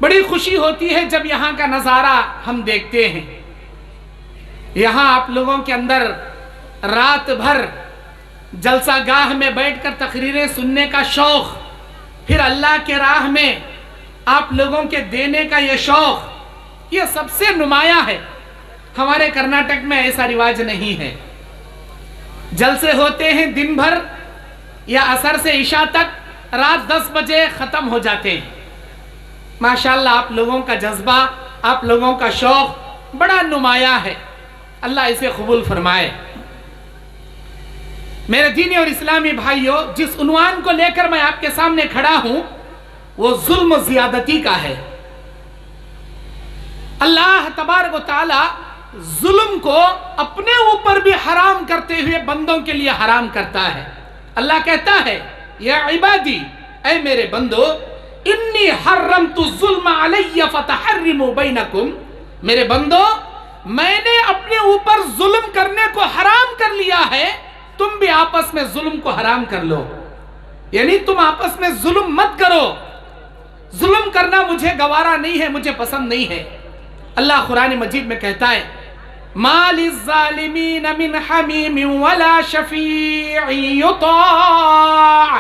بڑی خوشی ہوتی ہے جب یہاں کا نظارہ ہم دیکھتے ہیں. یہاں آپ لوگوں کے اندر رات بھر جلسہ گاہ میں بیٹھ کر تقریریں سننے کا شوق، پھر اللہ کے راہ میں آپ لوگوں کے دینے کا یہ شوق، یہ سب سے نمایاں ہے. ہمارے کرناٹک میں ایسا رواج نہیں ہے. جلسے ہوتے ہیں دن بھر یا عصر سے عشاء تک، رات 10 بجے ختم ہو جاتے ہیں. ماشاءاللہ آپ لوگوں کا جذبہ، آپ لوگوں کا شوق بڑا نمایاں ہے. اللہ اسے قبول فرمائے. میرے دینی اور اسلامی بھائیوں، جس عنوان کو لے کر میں آپ کے سامنے کھڑا ہوں وہ ظلم و زیادتی کا ہے. اللہ تبارک و تعالی ظلم کو اپنے اوپر بھی حرام کرتے ہوئے بندوں کے لیے حرام کرتا ہے. اللہ کہتا ہے یا عبادی، اے میرے بندو، انی حرمت الظلم علی فتحرموا بینکم، میرے بندو میں نے اپنے اوپر ظلم کرنے کو حرام کر لیا ہے، تم بھی آپس میں ظلم کو حرام کر لو. یعنی تم آپس میں ظلم مت کرو. ظلم کرنا مجھے گوارا نہیں ہے، مجھے پسند نہیں ہے. اللہ قرآن مجید میں کہتا ہے ما للظالمین من حمیم ولا شفیع یطاع،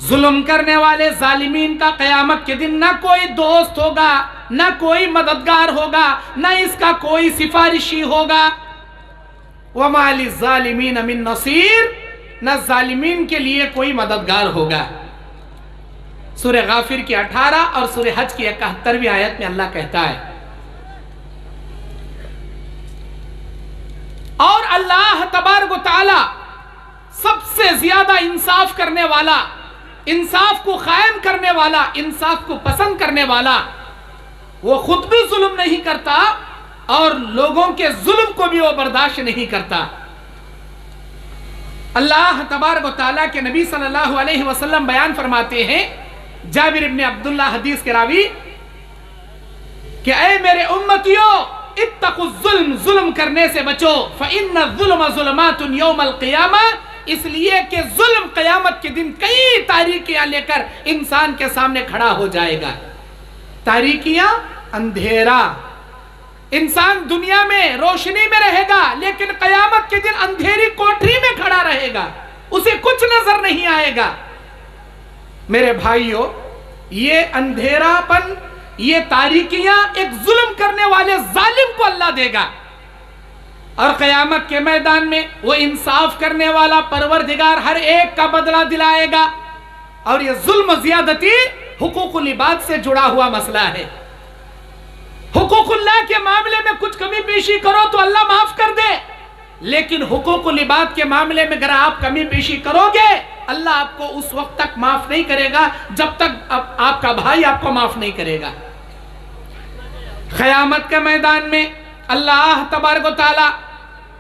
ظلم کرنے والے ظالمین کا قیامت کے دن نہ کوئی دوست ہوگا، نہ کوئی مددگار ہوگا، نہ اس کا کوئی سفارشی ہوگا. وما للظالمین من نصیر، نہ ظالمین کے لیے کوئی مددگار ہوگا. سورہ غافر کی 18 اور سورہ حج کی 71ویں آیت میں اللہ کہتا ہے. اور اللہ تبارک و تعالی سب سے زیادہ انصاف کرنے والا، انصاف کو قائم کرنے والا، انصاف کو پسند کرنے والا، وہ خود بھی ظلم نہیں کرتا اور لوگوں کے ظلم کو بھی وہ برداشت نہیں کرتا. اللہ تبارک و تعالیٰ کے نبی صلی اللہ علیہ وسلم بیان فرماتے ہیں، جابر ابن عبداللہ حدیث کے راوی، کہ اے میرے امتیوں اتقوا الظلم، ظلم کرنے سے بچو، فإن الظلم ظلمات یوم القیامہ، اس لیے کہ ظلم قیامت کے دن کئی تاریکیاں لے کر انسان کے سامنے کھڑا ہو جائے گا. تاریکیاں، اندھیرا. انسان دنیا میں روشنی میں رہے گا لیکن قیامت کے دن اندھیری کوٹری میں کھڑا رہے گا، اسے کچھ نظر نہیں آئے گا. میرے بھائیوں، یہ اندھیرا پن، یہ تاریکیاں ایک ظلم کرنے والے ظالم کو اللہ دے گا، اور قیامت کے میدان میں وہ انصاف کرنے والا پروردگار ہر ایک کا بدلہ دلائے گا. اور یہ ظلم و زیادتی حقوق العباد سے جڑا ہوا مسئلہ ہے. حقوق اللہ کے معاملے میں کچھ کمی پیشی کرو تو اللہ معاف کر دے، لیکن حقوق العباد کے معاملے میں اگر آپ کمی پیشی کرو گے، اللہ آپ کو اس وقت تک معاف نہیں کرے گا جب تک آپ کا بھائی آپ کو معاف نہیں کرے گا. قیامت کے میدان میں اللہ تبارک و تعالی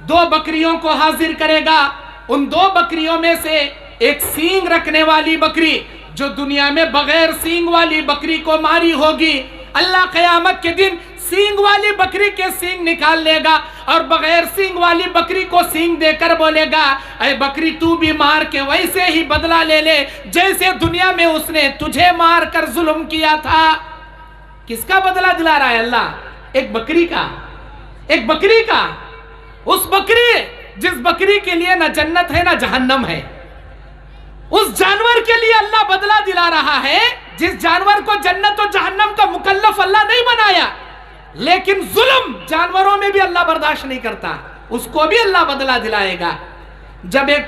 2 بکریوں کو حاضر کرے گا. ان 2 بکریوں میں سے ایک سینگ رکھنے والی بکری، جو دنیا میں بغیر سینگ والی بکری کو ماری ہوگی، اللہ قیامت کے دن سینگ والی بکری کے سینگ نکال لے گا اور بغیر سینگ والی بکری کو سینگ دے کر بولے گا اے بکری تو بھی مار کے ویسے ہی بدلہ لے لے جیسے دنیا میں اس نے تجھے مار کر ظلم کیا تھا. کس کا بدلہ دلا رہا ہے اللہ؟ ایک بکری کا. ایک بکری کا. اس بکری جس بکری کے لیے نہ جنت ہے نہ جہنم ہے، اس جانور کے لیے اللہ بدلہ دلا رہا ہے جس جانور کو جنت و جہنم کا مکلف اللہ نہیں بنایا. لیکن ظلم جانوروں میں بھی اللہ برداشت نہیں کرتا، اس کو بھی اللہ بدلہ دلائے گا. جب ایک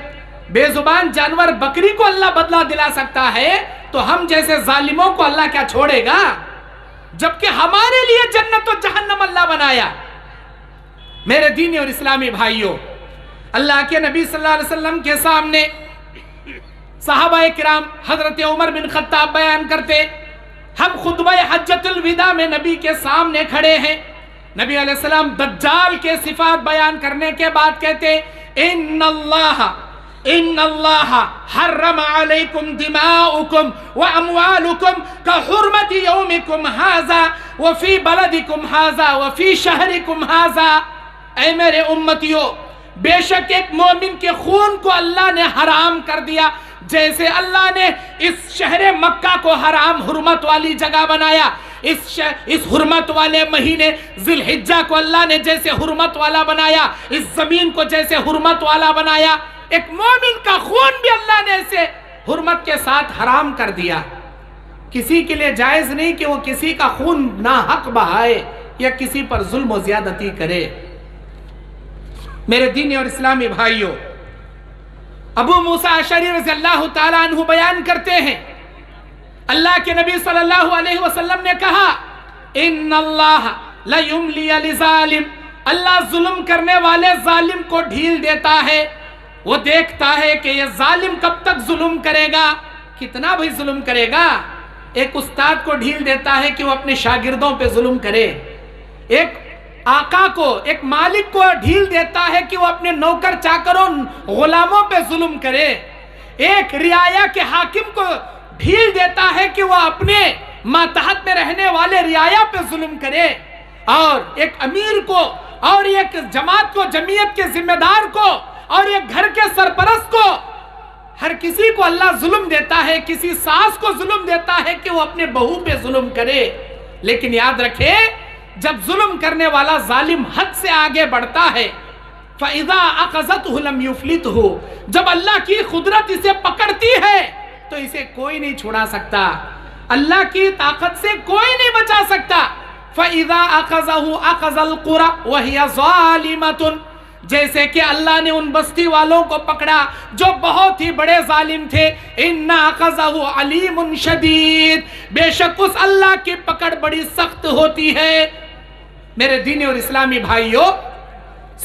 بے زبان جانور بکری کو اللہ بدلہ دلا سکتا ہے تو ہم جیسے ظالموں کو اللہ کیا چھوڑے گا؟ جبکہ ہمارے لیے جنت و جہنم اللہ بنایا. میرے دینی اور اسلامی بھائیوں، اللہ کے نبی صلی اللہ علیہ وسلم کے سامنے صحابہ کرام حضرت عمر بن خطاب بیان کرتے، ہم خطبہ حجۃ الوداع میں نبی کے سامنے کھڑے ہیں. نبی علیہ السلام دجال کے صفات بیان کرنے کے بعد کہتے ان اللہ حرم علیکم دماؤکم واموالکم کحرمت یومکم ھذا وفی بلدکم ھذا وفی شہرکم ھذا. اے میرے امتیوں، بے شک ایک مومن کے خون کو اللہ نے حرام کر دیا جیسے اللہ نے اس شہر مکہ کو حرام حرمت والی جگہ بنایا، اس حرمت والے مہینے ذی الحجہ کو اللہ نے جیسے حرمت والا بنایا، اس زمین کو جیسے حرمت والا بنایا، ایک مومن کا خون بھی اللہ نے ایسے حرمت کے ساتھ حرام کر دیا۔ کسی کے لیے جائز نہیں کہ وہ کسی کا خون ناحق بہائے یا کسی پر ظلم و زیادتی کرے۔ میرے دینی اور اسلامی بھائیوں، ابو موسیٰ اشعری رضی اللہ تعالیٰ عنہ بیان کرتے ہیں، اللہ کے نبی صلی اللہ علیہ وسلم نے کہا، ان اللہ لیملی لظالم، اللہ ظلم کرنے والے ظالم کو ڈھیل دیتا ہے، وہ دیکھتا ہے کہ یہ ظالم کب تک ظلم کرے گا، کتنا بھی ظلم کرے گا۔ ایک استاد کو ڈھیل دیتا ہے کہ وہ اپنے شاگردوں پہ ظلم کرے، ایک آقا کو، ایک مالک کو ڈھیل دیتا ہے کہ وہ اپنے نوکر چاکروں غلاموں پہ ظلم کرے، ایک رعایا کے حاکم کو ڈھیل دیتا ہے کہ وہ اپنے ماتحت میں رہنے والے رعایا پہ ظلم کرے، اور ایک امیر کو، اور ایک جماعت کو، جمعیت کے ذمہ دار کو، اور ایک گھر کے سرپرست کو، ہر کسی کو اللہ ظلم دیتا ہے۔ کسی ساس کو ظلم دیتا ہے کہ وہ اپنے بہو پہ ظلم کرے، لیکن یاد رکھے جب ظلم کرنے والا ظالم حد سے آگے بڑھتا ہے، فَإِذَا أَخَذَتْهُ لَمْ يُفْلِتْهُ، جب اللہ کی قدرت اسے پکڑتی ہے تو اسے کوئی نہیں چھڑا سکتا، اللہ کی طاقت سے کوئی نہیں بچا سکتا۔ فَإِذَا أَخَذَهُ أَخَذَ الْقُرَى وَهِيَ ظَالِمَةٌ، جیسے کہ اللہ نے ان بستی والوں کو پکڑا جو بہت ہی بڑے ظالم تھے، اِنَّ أَخَذَهُ عَلِيمٌ شَدِيدٌ، بے شک اس اللہ کی پکڑ بڑی سخت ہوتی ہے۔ میرے دینی اور اسلامی بھائیوں،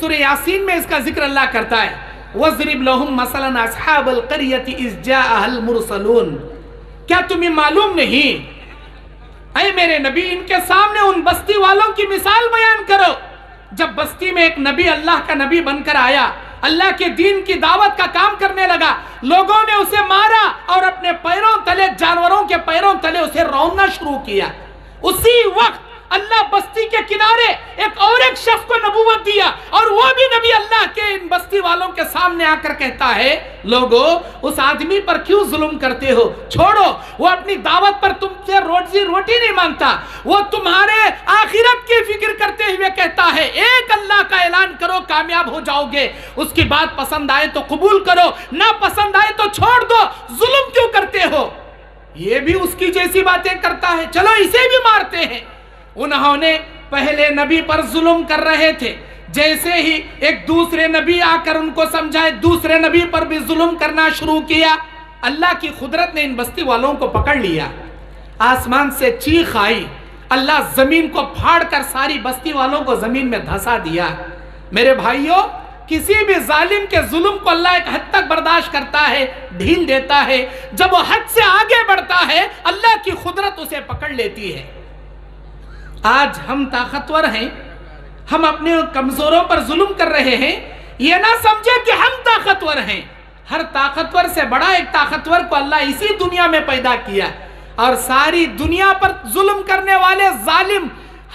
سورہ یاسین میں اس کا ذکر اللہ کرتا ہے، وَاضْرِبْ لَهُمْ مَثَلًا أَصْحَابَ الْقَرْيَةِ إِذْ جَاءَهَا الْمُرْسَلُونَ، کیا تمہیں معلوم نہیں، اے میرے نبی ان کے سامنے ان بستی والوں کی مثال بیان کرو جب بستی میں ایک نبی اللہ کا نبی بن کر آیا، اللہ کے دین کی دعوت کا کام کرنے لگا، لوگوں نے اسے مارا اور اپنے پیروں تلے، جانوروں کے پیروں تلے اسے روننا شروع کیا۔ اسی وقت اللہ بستی کے کنارے ایک شخص کو نبوت دیا، اور وہ بھی نبی اللہ کے ان بستی والوں کے سامنے آ کر کہتا ہے، لوگو اس آدمی پر کیوں ظلم کرتے ہو، چھوڑو، وہ اپنی دعوت پر تم سے روٹی نہیں مانگتا، وہ تمہارے آخرت کی فکر کرتے ہوئے کہتا ہے، ایک اللہ کا اعلان کرو کامیاب ہو جاؤ گے، اس کی بات پسند آئے تو قبول کرو، نہ پسند آئے تو چھوڑ دو، ظلم کیوں کرتے ہو؟ یہ بھی اس کی جیسی باتیں کرتا ہے، چلو اسے بھی مارتے ہیں۔ انہوں نے پہلے نبی پر ظلم کر رہے تھے، جیسے ہی ایک دوسرے نبی آ کر ان کو سمجھائے، دوسرے نبی پر بھی ظلم کرنا شروع کیا۔ اللہ کی قدرت نے ان بستی والوں کو پکڑ لیا، آسمان سے چیخ آئی، اللہ زمین کو پھاڑ کر ساری بستی والوں کو زمین میں دھسا دیا۔ میرے بھائیوں، کسی بھی ظالم کے ظلم کو اللہ ایک حد تک برداشت کرتا ہے، ڈھیل دیتا ہے، جب وہ حد سے آگے بڑھتا ہے اللہ کی قدرت اسے پکڑ لیتی ہے۔ آج ہم طاقتور ہیں، ہم اپنے کمزوروں پر ظلم کر رہے ہیں، یہ نہ سمجھے کہ ہم طاقتور ہیں۔ ہر طاقتور سے بڑا ایک طاقتور کو اللہ اسی دنیا میں پیدا کیا، اور ساری دنیا پر ظلم کرنے والے ظالم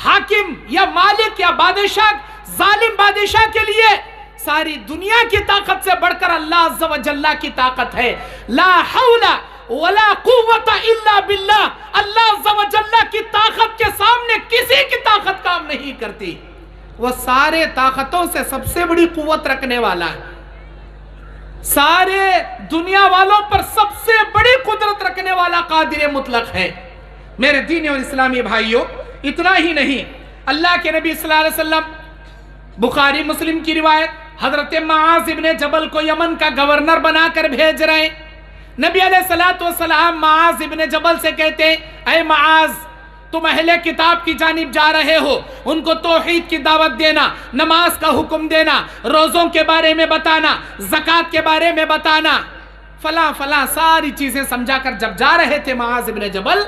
حاکم یا مالک یا بادشاہ، ظالم بادشاہ کے لیے ساری دنیا کی طاقت سے بڑھ کر اللہ عز و جل کی طاقت ہے۔ لا حول ولا قوت الا باللہ، اللہ عز و جل کی طاقت کے سامنے کسی کی طاقت کام نہیں کرتی۔ وہ سارے طاقتوں سے سب سے بڑی قوت رکھنے والا ہے، سارے دنیا والوں پر سب سے بڑی قدرت رکھنے والا قادر مطلق ہے۔ میرے دینی اور اسلامی بھائیوں، اتنا ہی نہیں، اللہ کے نبی صلی اللہ علیہ وسلم، بخاری مسلم کی روایت، حضرت معاذ ابن جبل کو یمن کا گورنر بنا کر بھیج رہے ہیں۔ نبی علیہ السلام معاذ ابن جبل سے کہتے ہیں، اے معاذ، تم اہل کتاب کی جانب جا رہے ہو، ان کو توحید کی دعوت دینا، نماز کا حکم دینا، روزوں کے بارے میں بتانا، زکوٰۃ کے بارے میں بتانا، فلاں فلاں ساری چیزیں سمجھا کر جب جا رہے تھے معاذ ابن جبل،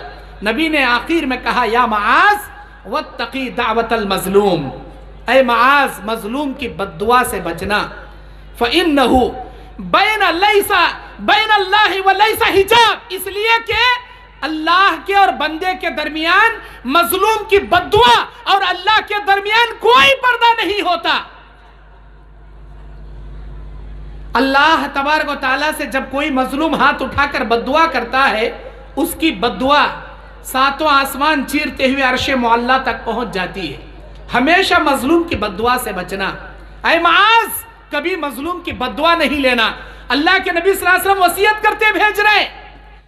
نبی نے آخر میں کہا، یا معاذ واتقی دعوت المظلوم، اے معاذ مظلوم کی بد دعا سے بچنا، فَإِنَّهُ بین اللہ ولیس حجاب، اس لیے کہ اللہ کے اور بندے کے درمیان مظلوم کی بد دعا اور اللہ کے درمیان کوئی پردہ نہیں ہوتا۔ اللہ تبارک و تعالیٰ سے جب کوئی مظلوم ہاتھ اٹھا کر بددعا کرتا ہے، اس کی بددعا ساتوں آسمان چیرتے ہوئے عرش معلیٰ تک پہنچ جاتی ہے۔ ہمیشہ مظلوم کی بددعا سے بچنا۔ اے معاذ، کبھی مظلوم کی بددعا نہیں لینا۔ اللہ کے نبی صلی اللہ علیہ وسلم وصیت کرتے بھیج رہے